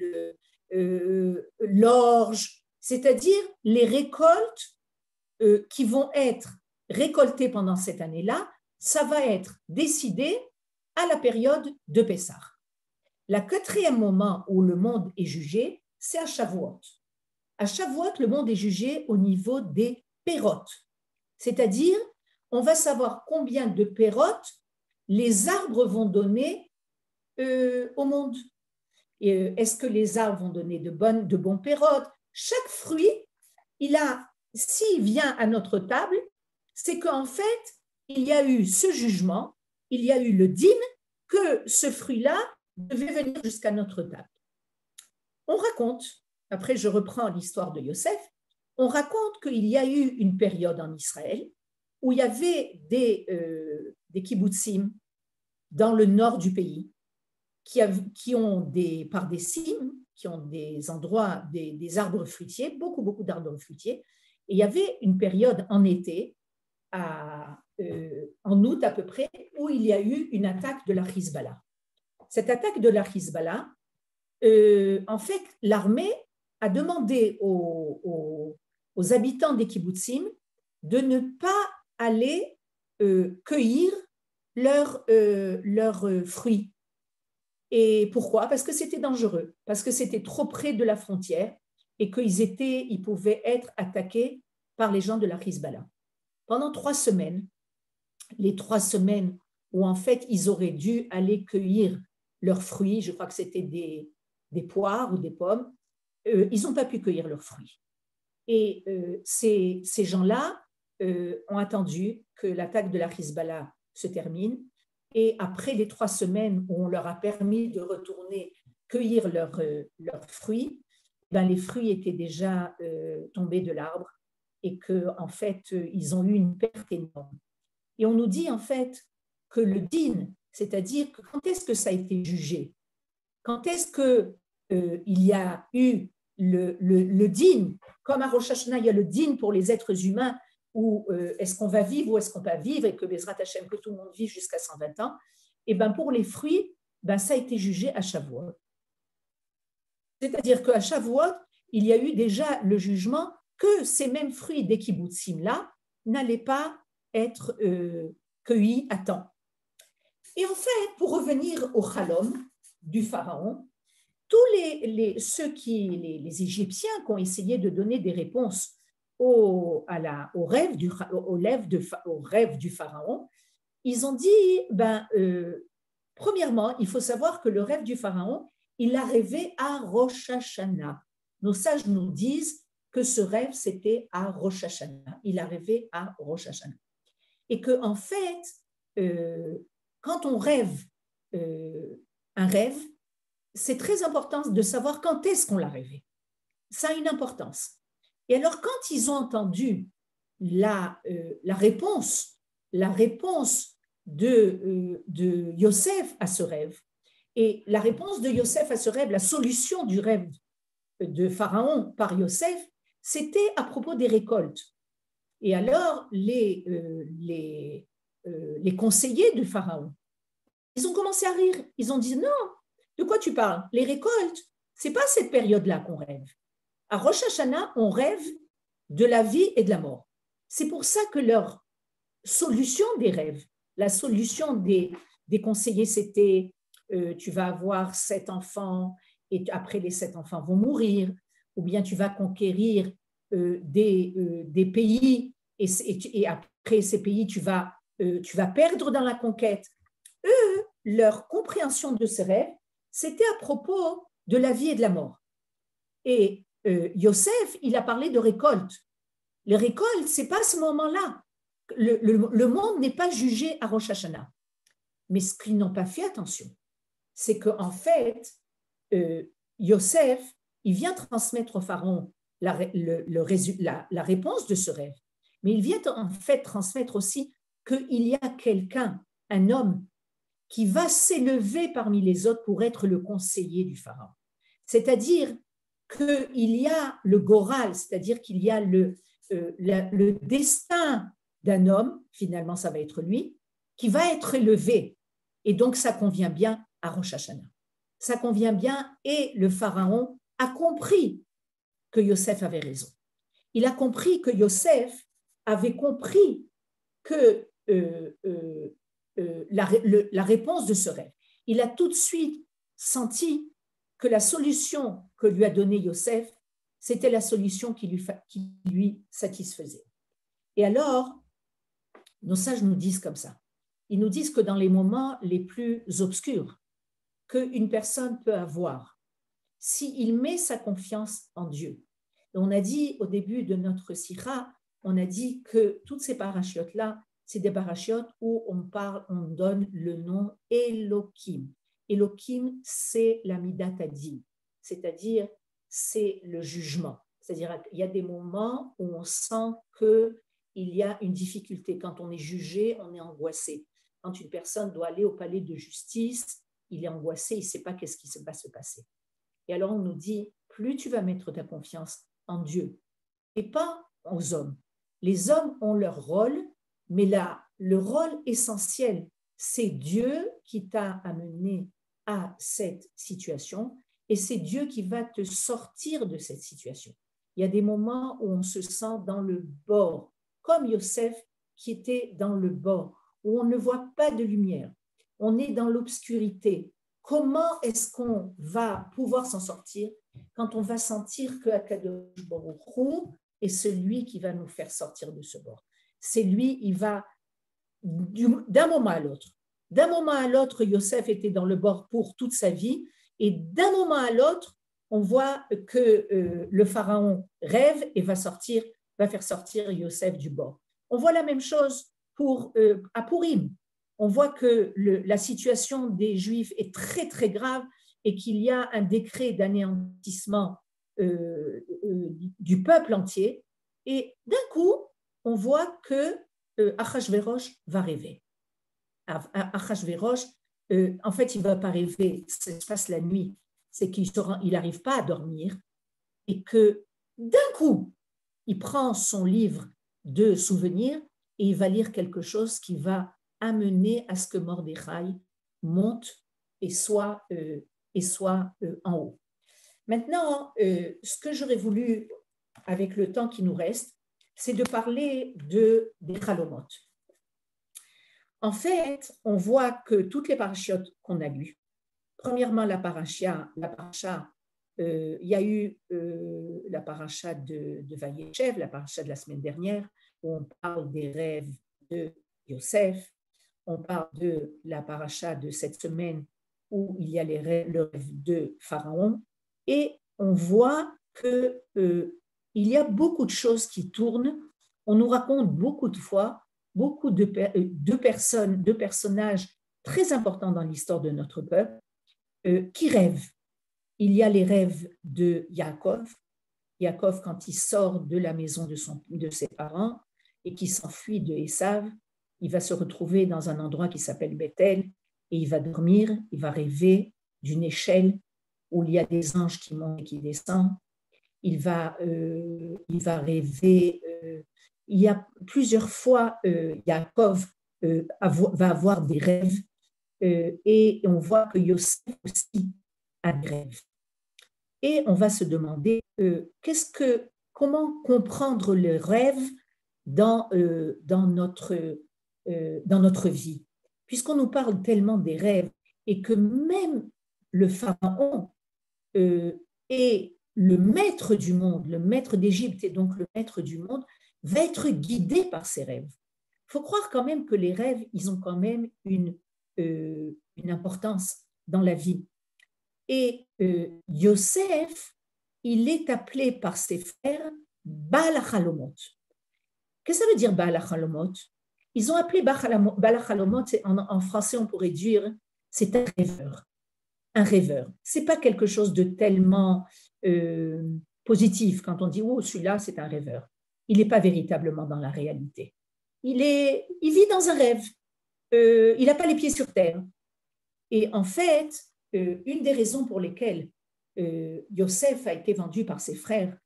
l'orge, c'est-à-dire les récoltes qui vont être récoltées pendant cette année-là, ça va être décidé à la période de Pessah. Le 4e moment où le monde est jugé, c'est à Shavuot. À Shavuot, le monde est jugé au niveau des pérotes, c'est-à-dire on va savoir combien de pérotes les arbres vont donner au monde. Est-ce que les arbres vont donner de bons pérotes? Chaque fruit, s'il vient à notre table, c'est qu'en fait, il y a eu ce jugement, il y a eu le dîme que ce fruit-là devait venir jusqu'à notre table. On raconte, après je reprends l'histoire de Yosef, on raconte qu'il y a eu une période en Israël où il y avait des kibbutzim dans le nord du pays qui ont par des cimes, qui ont des endroits, des arbres fruitiers, beaucoup d'arbres fruitiers. Et il y avait une période en été, en août à peu près, où il y a eu une attaque de la Hezbollah. Cette attaque de la Hezbollah, en fait, l'armée a demandé aux aux habitants des kibbutzim de ne pas aller cueillir leurs fruits. Et pourquoi? Parce que c'était dangereux, parce que c'était trop près de la frontière et qu'ils pouvaient être attaqués par les gens de la Hezbollah. Pendant 3 semaines, les 3 semaines où en fait ils auraient dû aller cueillir leurs fruits, je crois que c'était des poires ou des pommes, ils n'ont pas pu cueillir leurs fruits. Et ces gens-là ont attendu que l'attaque de la Hezbollah se termine. Et après les 3 semaines où on leur a permis de retourner cueillir leurs fruits, ben les fruits étaient déjà tombés de l'arbre et qu'en fait, ils ont eu une perte énorme. Et on nous dit en fait que le din, c'est-à-dire que quand est-ce que ça a été jugé? Quand est-ce qu'il y a eu le din? Comme à Rosh Hashanah, il y a le din pour les êtres humains, où est-ce qu'on va vivre ou est-ce qu'on va vivre, et que Bezrat Hashem, que tout le monde vive jusqu'à 120 ans, et ben pour les fruits, ben ça a été jugé à Shavuot. C'est-à-dire qu'à Shavuot, il y a eu déjà le jugement que ces mêmes fruits des kibbutzim-là n'allaient pas être cueillis à temps. Et en fait, pour revenir au chalom du pharaon, tous les Égyptiens qui ont essayé de donner des réponses au rêve du pharaon, ils ont dit, premièrement, il faut savoir que le rêve du pharaon, il a rêvé à Rosh Hashanah. Nos sages nous disent que ce rêve, c'était à Rosh Hashanah. Il a rêvé à Rosh Hashanah. Et qu'en fait, quand on rêve un rêve, c'est très important de savoir quand est-ce qu'on l'a rêvé. Ça a une importance. Et alors, quand ils ont entendu la réponse de Yosef à ce rêve, et la réponse de Yosef à ce rêve, la solution du rêve de Pharaon par Yosef, c'était à propos des récoltes. Et alors, les conseillers de Pharaon, ils ont commencé à rire. Ils ont dit, non, de quoi tu parles? Les récoltes, ce n'est pas cette période-là qu'on rêve. À Rosh Hashanah, on rêve de la vie et de la mort. C'est pour ça que leur solution des rêves, la solution des conseillers, c'était tu vas avoir 7 enfants et après les 7 enfants vont mourir, ou bien tu vas conquérir des pays et après ces pays, tu vas perdre dans la conquête. Eux, leur compréhension de ces rêves, c'était à propos de la vie et de la mort. Et Yosef, il a parlé de récolte. Les récoltes, ce n'est pas à ce moment-là. Le monde n'est pas jugé à Rosh Hashanah. Mais ce qu'ils n'ont pas fait attention, c'est qu'en fait, Yosef, il vient transmettre au pharaon la réponse de ce rêve. Mais il vient en fait transmettre aussi qu'il y a quelqu'un, un homme, qui va s'élever parmi les autres pour être le conseiller du pharaon. C'est-à-dire qu'il y a le goral, c'est-à-dire qu'il y a le destin d'un homme, finalement ça va être lui, qui va être élevé. Et donc ça convient bien à Rosh Hashanah. Ça convient bien et le pharaon a compris que Yosef avait raison. Il a compris que Yosef avait compris que la réponse de ce rêve. Il a tout de suite senti que la solution que lui a donnée Yosef, c'était la solution qui lui satisfaisait. Et alors, nos sages nous disent comme ça. Ils nous disent que dans les moments les plus obscurs qu'une personne peut avoir, s'il met sa confiance en Dieu. Et on a dit au début de notre sira, on a dit que toutes ces parachiotes-là, c'est des parachiotes où on donne le nom Elohim. Elohim, c'est la Midat Hadin, c'est-à-dire c'est le jugement. C'est-à-dire il y a des moments où on sent qu'il y a une difficulté. Quand on est jugé, on est angoissé. Quand une personne doit aller au palais de justice, il est angoissé, il ne sait pas qu'est-ce qui va se passer. Et alors on nous dit, plus tu vas mettre ta confiance en Dieu et pas aux hommes. Les hommes ont leur rôle, mais là, le rôle essentiel, c'est Dieu qui t'a amené à cette situation et c'est Dieu qui va te sortir de cette situation. il y a des moments où on se sent dans le bord, comme Yosef qui était dans le bord, où on ne voit pas de lumière, on est dans l'obscurité. Comment est-ce qu'on va pouvoir s'en sortir quand on va sentir que Akadosh Baruch Hu est celui qui va nous faire sortir de ce bord? C'est lui, il va d'un moment à l'autre. D'un moment à l'autre, Yosef était dans le bord pour toute sa vie, et d'un moment à l'autre, on voit que le pharaon rêve et va faire sortir Yosef du bord. On voit la même chose à Pourim. On voit que la situation des Juifs est très, très grave et qu'il y a un décret d'anéantissement du peuple entier. Et d'un coup, on voit que Achashverosh va rêver. Achashverosh, en fait, il ne va pas rêver, ça se passe la nuit. C'est qu'il n'arrive pas à dormir et que d'un coup, il prend son livre de souvenirs et il va lire quelque chose qui va amener à ce que Mordechai monte et soit en haut. Maintenant, ce que j'aurais voulu, avec le temps qui nous reste, c'est de parler des Chalomot. En fait, on voit que toutes les parachiotes qu'on a lues, premièrement, la paracha, il y a eu la paracha de Vayeshev, la paracha de la semaine dernière, où on parle des rêves de Yosef. On parle de la paracha de cette semaine, où il y a le rêve de Pharaon. Et on voit qu'il y a beaucoup de choses qui tournent. On nous raconte beaucoup de fois, beaucoup de personnages très importants dans l'histoire de notre peuple, qui rêvent. Il y a les rêves de Yaakov. Yaakov, quand il sort de la maison de ses parents et qui s'enfuit de Esav, il va se retrouver dans un endroit qui s'appelle Bethel et il va dormir, il va rêver d'une échelle où il y a des anges qui montent et qui descendent. Il va rêver, il y a plusieurs fois, Yaakov va avoir des rêves et on voit que Yosef aussi a des rêves. Et on va se demander comment comprendre le rêve dans notre vie, puisqu'on nous parle tellement des rêves et que même le pharaon est le maître du monde, le maître d'Égypte et donc le maître du monde, va être guidé par ses rêves. Il faut croire quand même que les rêves, ils ont quand même une importance dans la vie. Et Yosef, il est appelé par ses frères Baal HaChalomot. Qu'est-ce que ça veut dire Baal HaChalomot? Ils ont appelé Baal HaChalomot, en français on pourrait dire, c'est un rêveur. Un rêveur. Ce n'est pas quelque chose de tellement positif quand on dit « oh, celui-là, c'est un rêveur ». Il n'est pas véritablement dans la réalité. Il vit dans un rêve. Il n'a pas les pieds sur terre. Et en fait, une des raisons pour lesquelles Yosef a été vendu par ses frères,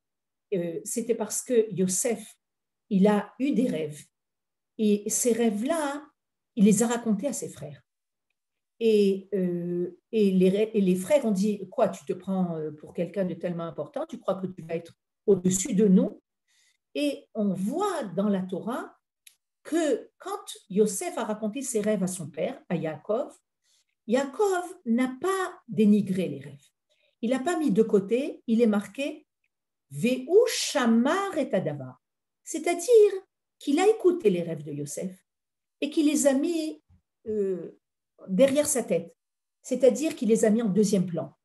c'était parce que Yosef, il a eu des rêves. Et ces rêves-là, il les a racontés à ses frères. Et les frères ont dit, quoi, tu te prends pour quelqu'un de tellement important, tu crois que tu vas être au-dessus de nous? Et on voit dans la Torah que quand Yosef a raconté ses rêves à son père, à Yaakov, Yaakov n'a pas dénigré les rêves. Il n'a pas mis de côté, il est marqué « Ve'u shamar et adavar », c'est-à-dire qu'il a écouté les rêves de Yosef et qu'il les a mis derrière sa tête, c'est-à-dire qu'il les a mis en deuxième plan.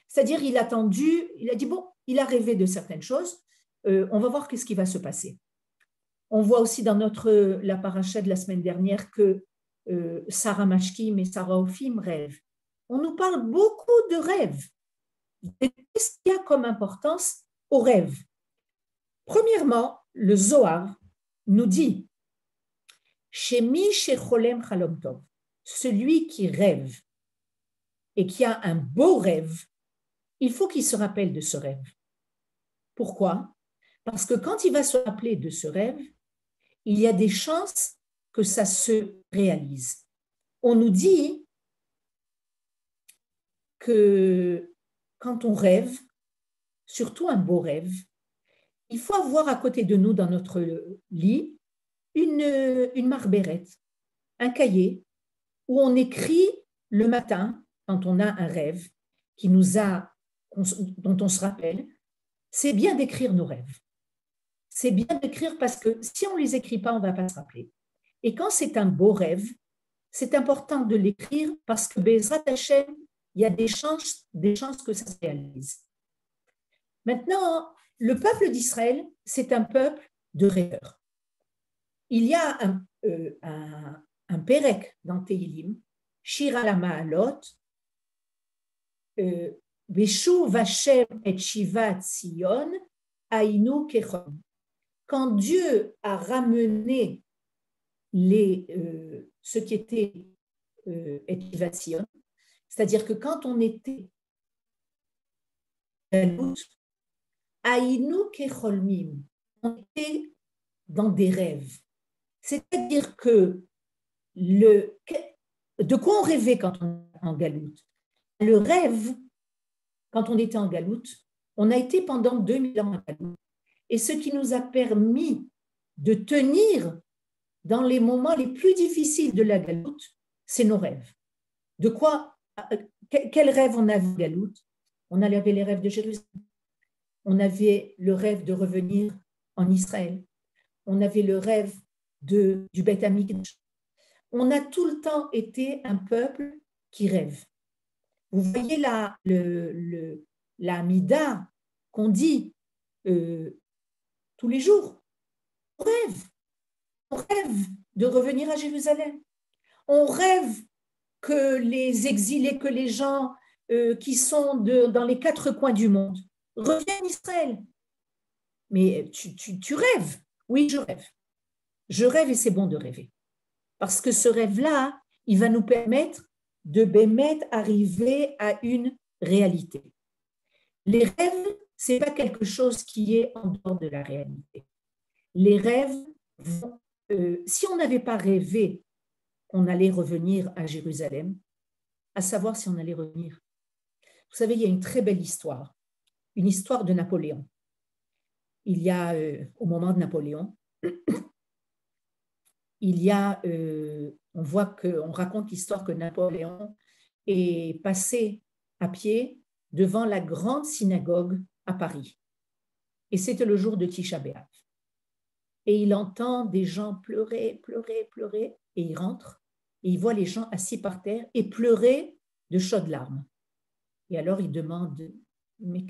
C'est-à-dire il a attendu, il a dit bon, il a rêvé de certaines choses, on va voir qu'est-ce qui va se passer. On voit aussi dans la paracha de la semaine dernière que Sarah Mashkim et Sarah Ophim rêvent. On nous parle beaucoup de rêves. Qu'est-ce qu'il y a comme importance aux rêves? Premièrement, le Zohar nous dit Shemi shecholem chalom tov, celui qui rêve et qui a un beau rêve, il faut qu'il se rappelle de ce rêve. Pourquoi? Parce que quand il va se rappeler de ce rêve, il y a des chances que ça se réalise. On nous dit que quand on rêve, surtout un beau rêve, il faut avoir à côté de nous, dans notre lit, une marberette, un cahier, où on écrit le matin, quand on a un rêve dont on se rappelle. C'est bien d'écrire nos rêves. C'est bien d'écrire parce que si on ne les écrit pas, on ne va pas se rappeler. Et quand c'est un beau rêve, c'est important de l'écrire parce que Bezrat Hashem, il y a des chances que ça se réalise. Maintenant, le peuple d'Israël, c'est un peuple de rêveurs. Il y a un Pérec dans Tehilim, Shir al Ma'alot, Beshuv Hashem et Shivat Sion, Ainu Kechom. Quand Dieu a ramené ce qui était et Shivat Sion, c'est-à-dire que quand on était Ainu Kecholmim, on était dans des rêves. C'est-à-dire que de quoi on rêvait quand on était en galoute? Le rêve, quand on était en galoute, on a été pendant 2000 ans en galoute. Et ce qui nous a permis de tenir dans les moments les plus difficiles de la galoute, c'est nos rêves. De quoi, quel rêve on avait en galoute? On avait les rêves de Jérusalem. On avait le rêve de revenir en Israël. On avait le rêve du Beth Amikdash. On a tout le temps été un peuple qui rêve. Vous voyez la mida qu'on dit tous les jours. On rêve de revenir à Jérusalem. On rêve que les exilés, que les gens qui sont dans les 4 coins du monde reviennent en Israël. Mais tu rêves. Oui, je rêve. Je rêve et c'est bon de rêver. Parce que ce rêve-là, il va nous permettre de arriver à une réalité. Les rêves, ce n'est pas quelque chose qui est en dehors de la réalité. Les rêves, si on n'avait pas rêvé qu'on allait revenir à Jérusalem, à savoir si on allait revenir. Vous savez, il y a une très belle histoire, une histoire de Napoléon. Il y a, au moment de Napoléon, on raconte l'histoire que Napoléon est passé à pied devant la grande synagogue à Paris. Et c'était le jour de Tisha B'Av. Et il entend des gens pleurer, et il rentre, et il voit les gens assis par terre et pleurer de chaudes larmes. Et alors il demande, mais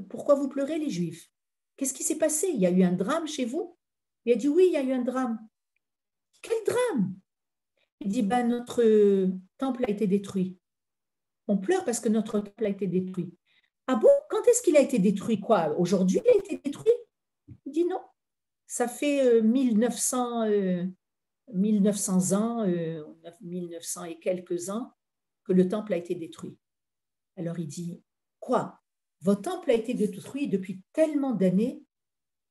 pourquoi vous pleurez les Juifs? Qu'est-ce qui s'est passé? Il y a eu un drame chez vous? Il a dit, oui, il y a eu un drame. Quel drame? Il dit, notre temple a été détruit. On pleure parce que notre temple a été détruit. Ah bon? Quand est-ce qu'il a été détruit? Quoi? Aujourd'hui, il a été détruit? Il dit non. Ça fait 1900 ans, 1900 et quelques ans que le temple a été détruit. Alors il dit, quoi? Votre temple a été détruit depuis tellement d'années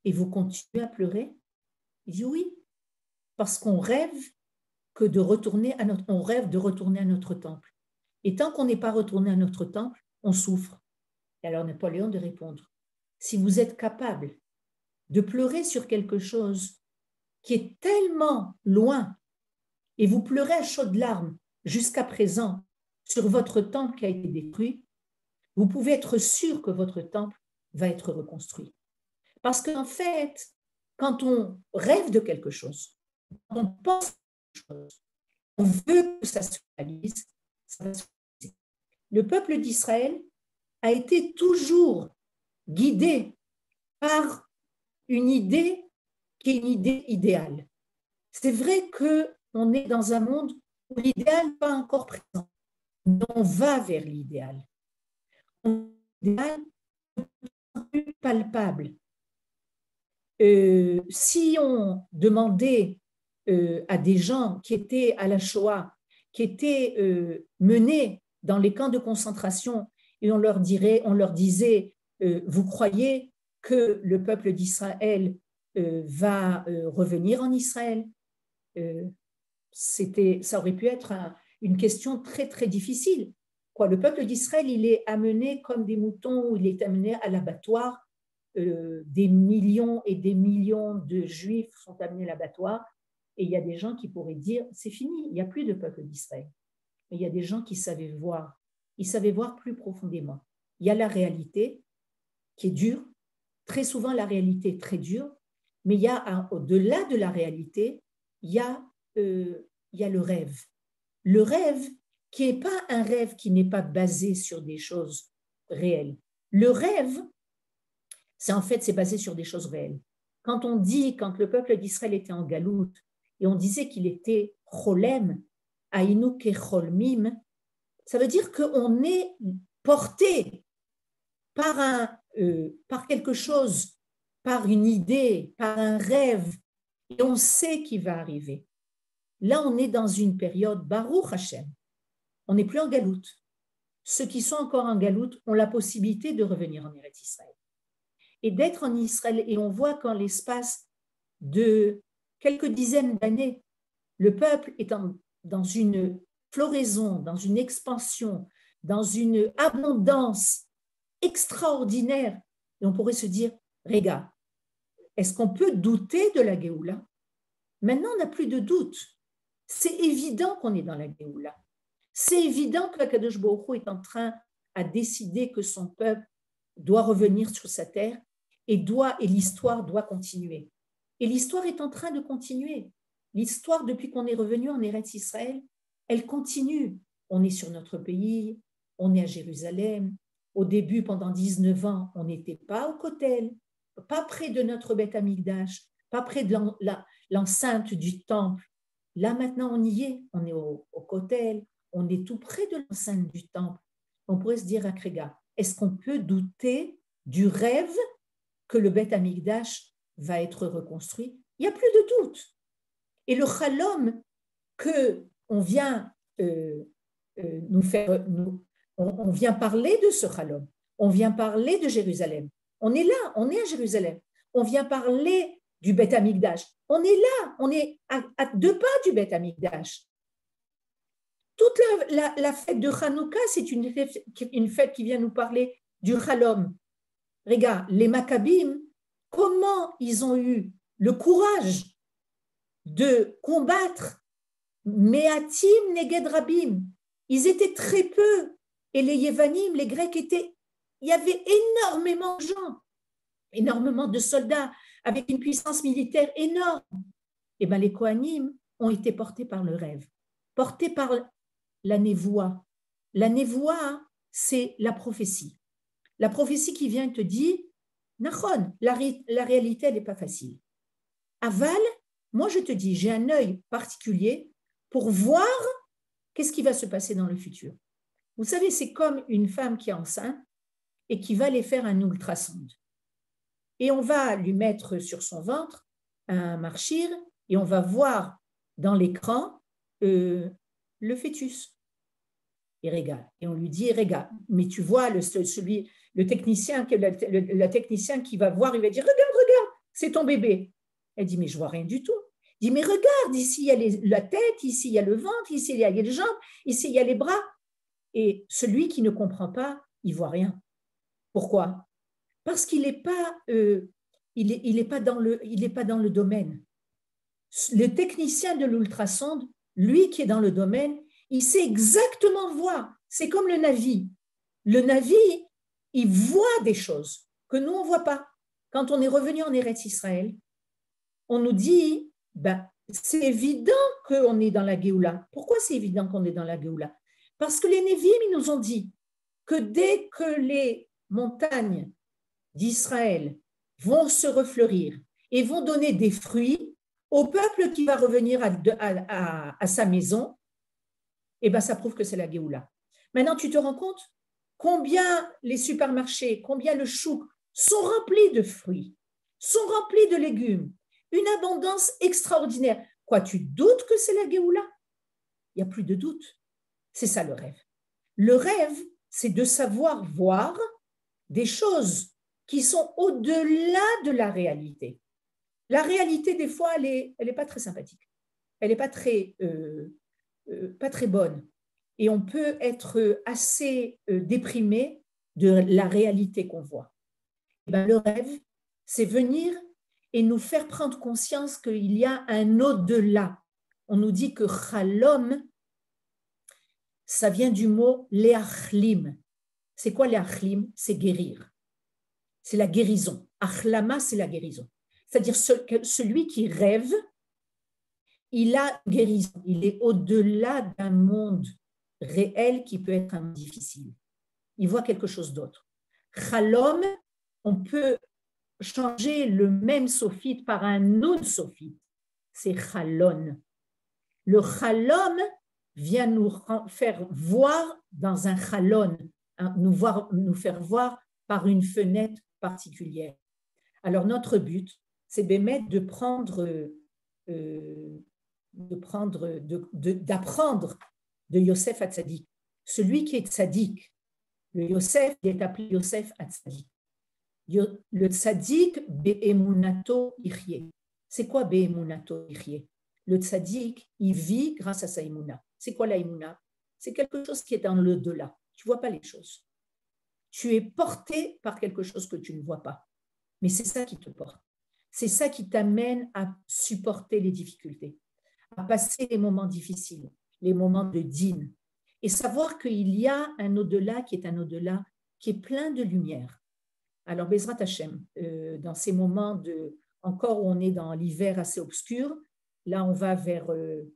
et vous continuez à pleurer? Il dit oui, parce qu'on rêve de retourner à notre temple. Et tant qu'on n'est pas retourné à notre temple, on souffre. Et alors Napoléon de répondre, si vous êtes capable de pleurer sur quelque chose qui est tellement loin et vous pleurez à chaudes larmes jusqu'à présent sur votre temple qui a été détruit, vous pouvez être sûr que votre temple va être reconstruit. Parce qu'en fait, quand on rêve de quelque chose, quand on pense à quelque chose, on veut que ça se réalise, ça va se réaliser. Le peuple d'Israël a été toujours guidé par une idée qui est une idée idéale. C'est vrai qu'on est dans un monde où l'idéal n'est pas encore présent, mais on va vers l'idéal. L'idéal est plus palpable. Si on demandait à des gens qui étaient à la Shoah, qui étaient menés dans les camps de concentration, et on leur disait, vous croyez que le peuple d'Israël va revenir en Israël? Ça aurait pu être une question très, très difficile. Le peuple d'Israël, il est amené comme des moutons, il est amené à l'abattoir des millions et des millions de Juifs sont amenés à l'abattoir, et il y a des gens qui pourraient dire, c'est fini, il n'y a plus de peuple d'Israël. Mais il y a des gens qui savaient voir, ils savaient voir plus profondément. Il y a la réalité qui est dure, très souvent la réalité est très dure, mais il y a au-delà de la réalité, il y a le rêve. Le rêve qui n'est pas un rêve qui n'est pas basé sur des choses réelles. Le rêve, c'est basé sur des choses réelles. Quand le peuple d'Israël était en galoute, et on disait qu'il était cholem, aïnou kecholmim, ça veut dire qu'on est porté par quelque chose, par une idée, par un rêve, et on sait qu'il va arriver. Là, on est dans une période Baruch Hashem. On n'est plus en galoute. Ceux qui sont encore en galoute ont la possibilité de revenir en Eretz Israël. Et d'être en Israël, et on voit qu'en l'espace de quelques dizaines d'années, le peuple est dans une floraison, dans une expansion, dans une abondance extraordinaire. Et on pourrait se dire, regarde, est-ce qu'on peut douter de la Géoula? Maintenant, on n'a plus de doute. C'est évident qu'on est dans la Géoula. C'est évident que Akadosh Baruch Hu est en train à décider que son peuple doit revenir sur sa terre et l'histoire doit continuer. Et l'histoire est en train de continuer. L'histoire, depuis qu'on est revenu en Eretz Israël, elle continue. On est sur notre pays, on est à Jérusalem. Au début, pendant 19 ans, on n'était pas au Kotel, pas près de notre Beth Amikdash, pas près de l'enceinte du temple. Là, maintenant, on y est. On est au Kotel, on est tout près de l'enceinte du temple. On pourrait se dire à Kréga, est-ce qu'on peut douter du rêve que le Beth Amikdash va être reconstruit? Il n'y a plus de doute. Et le Chalom qu'on vient on vient parler de ce Chalom, on vient parler de Jérusalem. On est là, on est à Jérusalem. On vient parler du Beth Amikdash. On est là, on est à 2 pas du Beth Amikdash. Toute la fête de Hanouka, c'est une fête qui vient nous parler du Chalom. Regarde, les Maccabim, comment ils ont eu le courage de combattre Meatim Neged Rabim. Ils étaient très peu. Et les Yévanim, les Grecs il y avait énormément de gens, énormément de soldats, avec une puissance militaire énorme. Et bien les Kohanim ont été portés par le rêve, portés par la névoie. La névoie, c'est la prophétie. La prophétie qui vient te dire, Nachon, la réalité, elle n'est pas facile. Aval, moi je te dis, j'ai un œil particulier pour voir qu'est-ce qui va se passer dans le futur. Vous savez, c'est comme une femme qui est enceinte et qui va aller faire un ultrasonde. Et on va lui mettre sur son ventre un marchir et on va voir dans l'écran le fœtus. Et regarde. Et on lui dit, regarde, mais tu vois le technicien qui va voir, il va dire, regarde, c'est ton bébé. Elle dit, mais je vois rien du tout. Il dit, mais regarde, ici il y a la tête, ici il y a le ventre, ici il y a les jambes, ici il y a les bras. Et celui qui ne comprend pas, il voit rien. Pourquoi? Parce qu'il n'est pas, il est pas dans le domaine. Le technicien de l'ultrasonde, lui qui est dans le domaine, il sait exactement voir. C'est comme le Navi. Le Navi, il voit des choses que nous, on ne voit pas. Quand on est revenu en Eretz Israël, on nous dit, c'est évident qu'on est dans la Géoula. Pourquoi c'est évident qu'on est dans la Géoula? Parce que les Névim, ils nous ont dit que dès que les montagnes d'Israël vont se refleurir et vont donner des fruits au peuple qui va revenir à sa maison, et ben ça prouve que c'est la Géoula. Maintenant, tu te rends compte combien les supermarchés, combien le chouk sont remplis de fruits, sont remplis de légumes, une abondance extraordinaire. Quoi, tu doutes que c'est la Géoula? Il n'y a plus de doute. C'est ça le rêve. Le rêve, c'est de savoir voir des choses qui sont au-delà de la réalité. La réalité, des fois, elle est pas très sympathique. Elle n'est pas très bonne. Et on peut être assez déprimé de la réalité qu'on voit. ben, le rêve, c'est venir et nous faire prendre conscience qu'il y a un au-delà. On nous dit que chalom, ça vient du mot leachlim. C'est quoi leachlim? C'est guérir. C'est la guérison. Achlama, c'est la guérison. C'est-à-dire celui qui rêve, il a guérison. Il est au-delà d'un monde réel qui peut être un monde difficile. Il voit quelque chose d'autre. Chalom, on peut changer le même sophite par un autre sophite. C'est chalon. Le chalom vient nous faire voir dans un chalon, nous faire voir par une fenêtre particulière. Alors notre but, c'est d'apprendre de Yosef Hatzadik. Celui qui est tzaddik, le Yosef est appelé Yosef Hatzadik. Le tzaddik be'emunato ichye. C'est quoi be'emunato ichye? Le tzaddik, il vit grâce à sa émouna. C'est quoi la émouna? C'est quelque chose qui est dans le delà. Tu ne vois pas les choses. Tu es porté par quelque chose que tu ne vois pas. Mais c'est ça qui te porte. C'est ça qui t'amène à supporter les difficultés, à passer les moments difficiles, les moments de dîne, et savoir qu'il y a un au-delà qui est un au-delà qui est plein de lumière. Alors, Bezrat Hashem, dans ces moments encore où on est dans l'hiver assez obscur, là, on va vers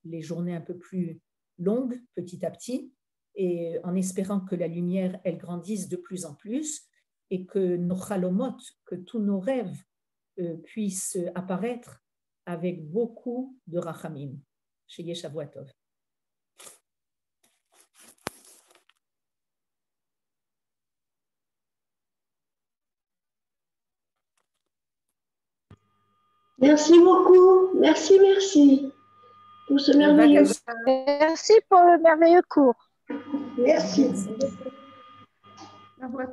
les journées un peu plus longues, petit à petit, et en espérant que la lumière, elle grandisse de plus en plus, et que nos chalomot, que tous nos rêves puissent apparaître avec beaucoup de rachamim. Sheyeh Shavua Tov. Merci beaucoup. Merci pour ce merveilleux. Merci pour le merveilleux cours. Merci. La voix